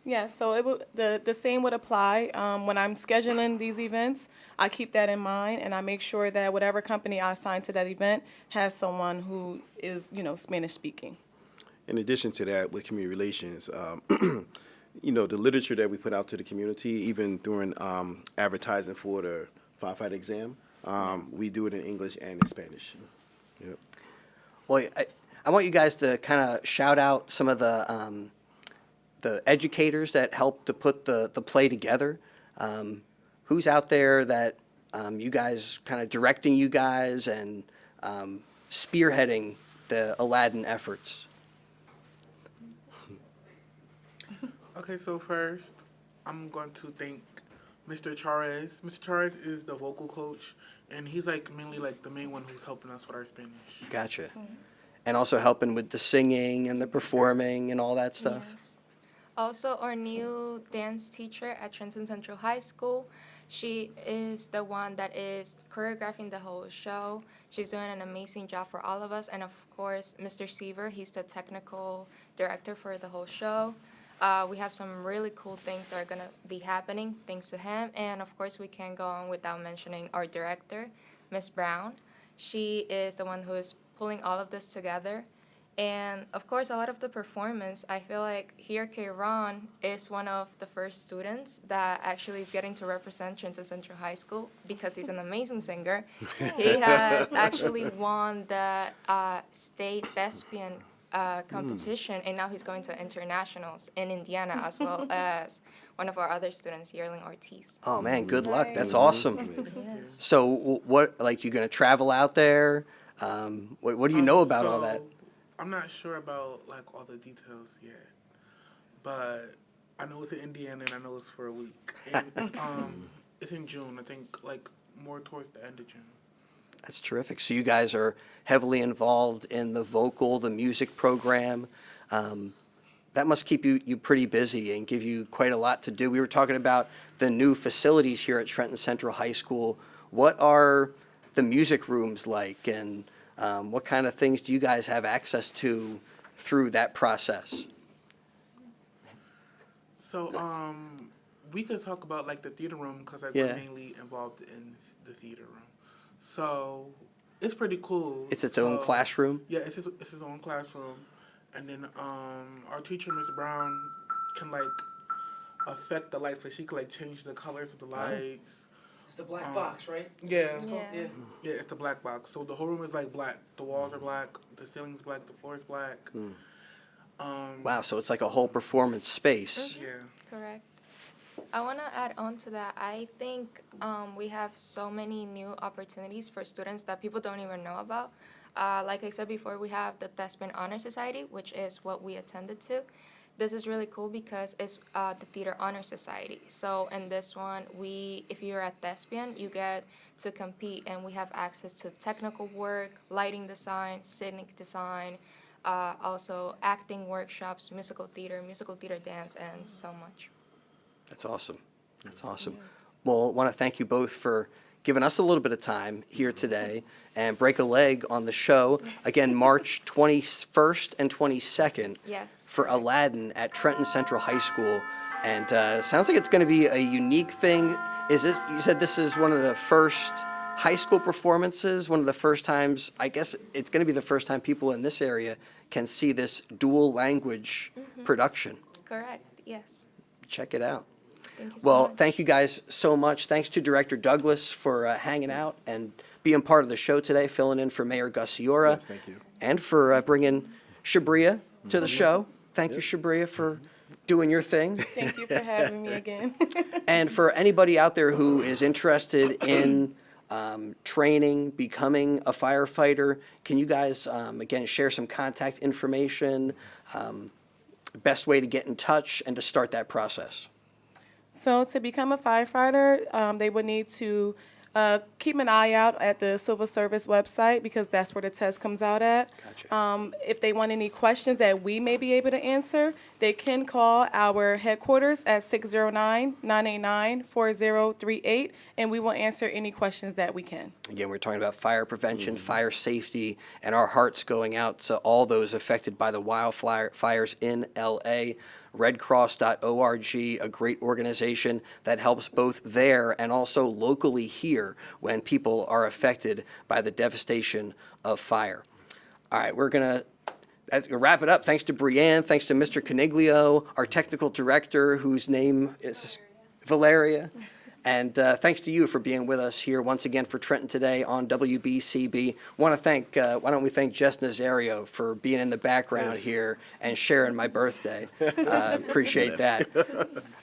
Yeah, so the same would apply. When I'm scheduling these events, I keep that in mind, and I make sure that whatever company I assign to that event has someone who is, Spanish speaking. In addition to that, with community relations, the literature that we put out to the community, even during advertising for the firefighter exam, we do it in English and in Spanish. Yep. Well, I want you guys to kind of shout out some of the educators that helped to put the play together. Who's out there that you guys kind of directing you guys and spearheading the Aladdin efforts? Okay, so first, I'm going to thank Mr. Charez. Mr. Charez is the vocal coach and he's like mainly like the main one who's helping us with our Spanish. Gotcha. And also helping with the singing and the performing and all that stuff. Yes. Also, our new dance teacher at Trenton Central High School, she is the one that is choreographing the whole show. She's doing an amazing job for all of us. And of course, Mr. Seaver, he's the technical director for the whole show. We have some really cool things that are going to be happening thanks to him. And of course, we can't go on without mentioning our director, Miss Brown. She is the one who is pulling all of this together. And of course, a lot of the performance, I feel like here Ron is one of the first students that actually is getting to represent Trenton Central High School because he's an amazing singer. He has actually won the state thespian competition, and now he's going to internationals in Indiana as well as one of our other students, Yearling Ortiz. Oh man, good luck. That's awesome. Yes. So what, like, you gonna travel out there? What do you know about all that? I'm not sure about like all the details yet, but I know it's in Indiana and I know it's for a week. And it's in June, I think, like more towards the end of June. That's terrific. So you guys are heavily involved in the the music program. That must keep you pretty busy and give you quite a lot to do. We were talking about the new facilities here at Trenton Central High School. What are the music rooms like, and what kind of things do you guys have access to through that process? So we could talk about like the theater room because like Yeah. we're mainly involved in the theater room. So it's pretty cool. It's its own classroom? Yeah, it's his own classroom, and then our teacher, Miss Brown, can like affect the lights. Like she can like change the colors of the lights. It's the black box, right? Yeah. Yeah. Yeah, it's the black box. So the whole room is like black. The walls are black. The ceiling's black. The floor is black. Wow, so it's like a whole performance space. Yeah. Correct. I want to add on to that. I think we have so many new opportunities for students that people don't even know about. Like I said before, we have the Thespian Honor Society, which is what we attended to. This is really cool because it's the Theater Honor Society. So in this one, if you're at Thespian, you get to compete, and we have access to technical work, lighting design, scenic design, also acting workshops, musical theater dance, and so much. That's awesome. That's awesome. Well, I want to thank you both for giving us a little bit of time here today and break a leg on the show. Again, March 21st and 22nd Yes. for Aladdin at Trenton Central High School. And sounds like it's going to be a unique thing. You said this is one of the first high school performances, one of the first times, I guess it's going to be the first time people in this area can see this dual language production. Correct, yes. Check it out. Thank you so Well, much. thank you guys so much. Thanks to Director Douglas for hanging out and being part of the show today, filling in for Mayor Gusiora. Yes, thank you. And for bringing Shabria to the show. Thank you, Shabria, for doing your thing. Thank you for having me again. And for anybody out there who is interested in training, becoming a firefighter, can you guys, again, share some contact information, best way to get in touch and to start that process? So to become a firefighter, they would need to keep an eye out at the Civil Service website because that's where the test comes out at. Gotcha. If they want any questions that we may be able to answer, they can call our headquarters at 609-989-4038, and we will answer any questions that we can. Again, we're talking about fire prevention, fire safety, and our hearts going out to all those affected by the wildfires in LA. redcross.org, a great organization that helps both there and also locally here when people are affected by the devastation of fire. All right, we're going to wrap it up. Thanks to Brianne, thanks to Mr. Caniglio, our technical director, whose name is Valeria. And thanks to you for being with us here once again for Trenton Today on WBCB. Want to thank, why don't we thank Jess Nazario for being in the background here and sharing my birthday. Appreciate that. All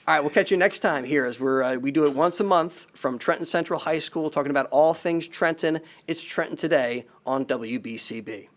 right, we'll catch you next time here as we do it once a month from Trenton Central High School, talking about all things Trenton. It's Trenton Today on WBCB.